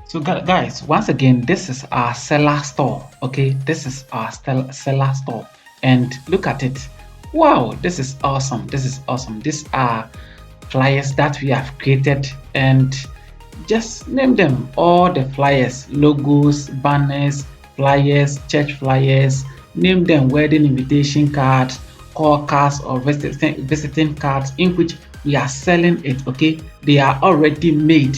So guys, once again, this is our seller store. Okay, this is our seller store, and look at it. Wow, this is awesome. This is awesome. These are flyers that we have created, and just name them all the flyers, logos, banners, flyers, church flyers, name them wedding invitation cards, call cards, or visiting cards in which we are selling it. Okay, they are already made,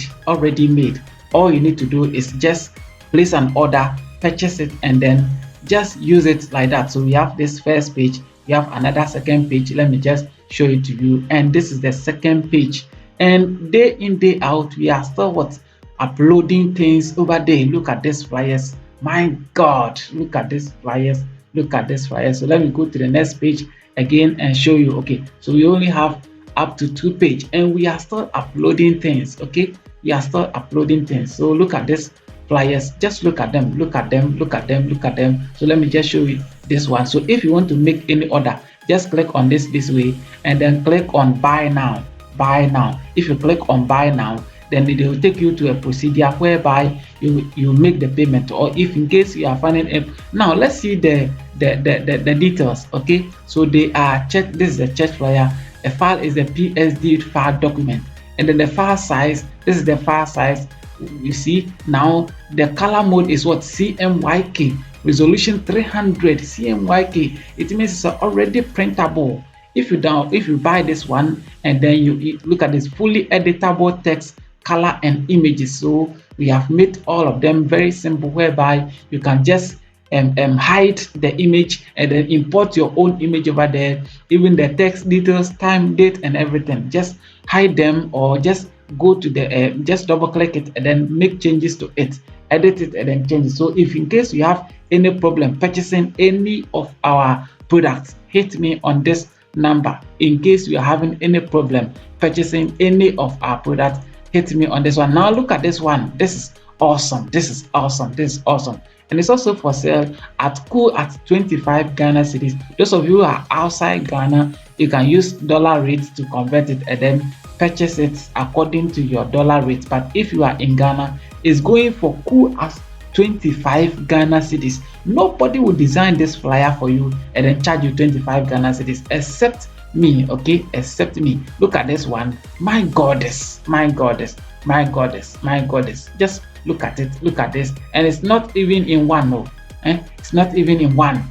all you need to do is just place an order, purchase it, and then just use it like that. So we have this first page, we have another second page. Let me just show it to you, and this is the second page. And day in, day out, we are still uploading things over there. Look at these flyers. My God, look at these flyers. Look at this flyer. So let me go to the next page again and show you. Okay, so we only have up to 2 pages, and we are still uploading things. Okay, we are still uploading things. So look at this flyers. Just look at them. Look at them. Look at them. Look at them. So let me just show you this one. So if you want to make any order, just click on this way, and then click on buy now. Buy now. If you click on buy now, then it will take you to a procedure whereby you make the payment, or if in case you are finding it. Now let's see the details. Okay, so they are check. This is a church flyer. A file is a PSD file document, and then the file size, this is the file size. You see, now the color mode is what? CMYK, resolution 300 CMYK. It means it's already printable. If you buy this one, and then you look at this fully editable text, color, and images. So we have made all of them very simple, whereby you can just hide the image and then import your own image over there, even the text details, time, date, and everything. Just hide them, or just go to the just double click it and then make changes to it, edit it, and then change it. So if in case you have any problem purchasing any of our products, hit me on this number. In case you are having any problem purchasing any of our products, hit me on this one. Now look at this one. This is awesome. This is awesome. This is awesome. And it's also for sale at 25 Ghana cedis. Those of you who are outside Ghana, you can use dollar rates to convert it and then purchase it according to your dollar rate. But if you are in Ghana, it's going for cool as 25 Ghana cedis. Nobody will design this flyer for you and then charge you 25 Ghana cedis except me. Okay, except me. Look at this one. My goddess, my goddess, my goddess, my goddess. Just look at it. Look at this. And it's not even in one. No, it's not even in one.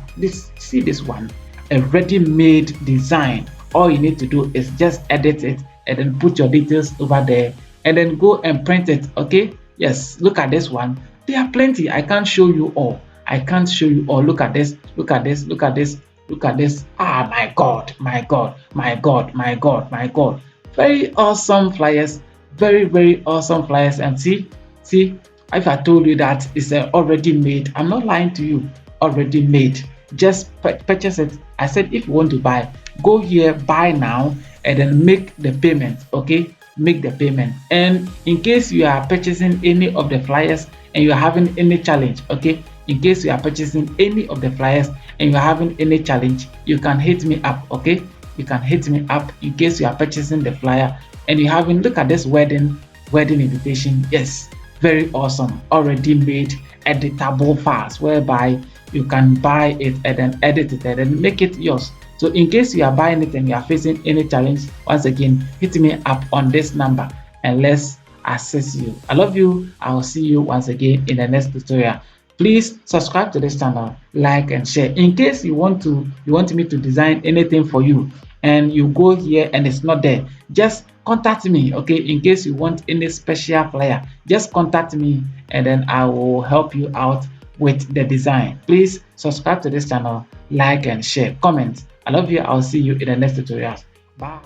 See this one, a ready-made design. All you need to do is just edit it and then put your details over there and then go and print it. Okay, yes, look at this one. There are plenty. I can't show you all. I can't show you all. Look at this. Look at this. Look at this. Look at this. Ah, my God, my God, my God, my God, my God. Very awesome flyers. Very, very awesome flyers. And see, if I told you that it's already made, I'm not lying to you. Already made. Just purchase it. I said if you want to buy, go here, buy now, and then make the payment. Okay, make the payment. And in case you are purchasing any of the flyers and you are having any challenge, okay, in case you are purchasing any of the flyers and you are having any challenge, you can hit me up. Okay, you can hit me up in case you are purchasing the flyer and you haven't. Look at this wedding invitation. Yes, very awesome. Already made editable files whereby you can buy it and then edit it and then make it yours. So in case you are buying it and you are facing any challenge, once again, hit me up on this number and let's assist you. I love you. I will see you once again in the next tutorial. Please subscribe to this channel, like and share. In case you want me to design anything for you and you go here and it's not there, just contact me. Okay, in case you want any special flyer, just contact me and then I will help you out with the design. Please subscribe to this channel, like and share, comment. I love you. I'll see you in the next tutorial. Bye.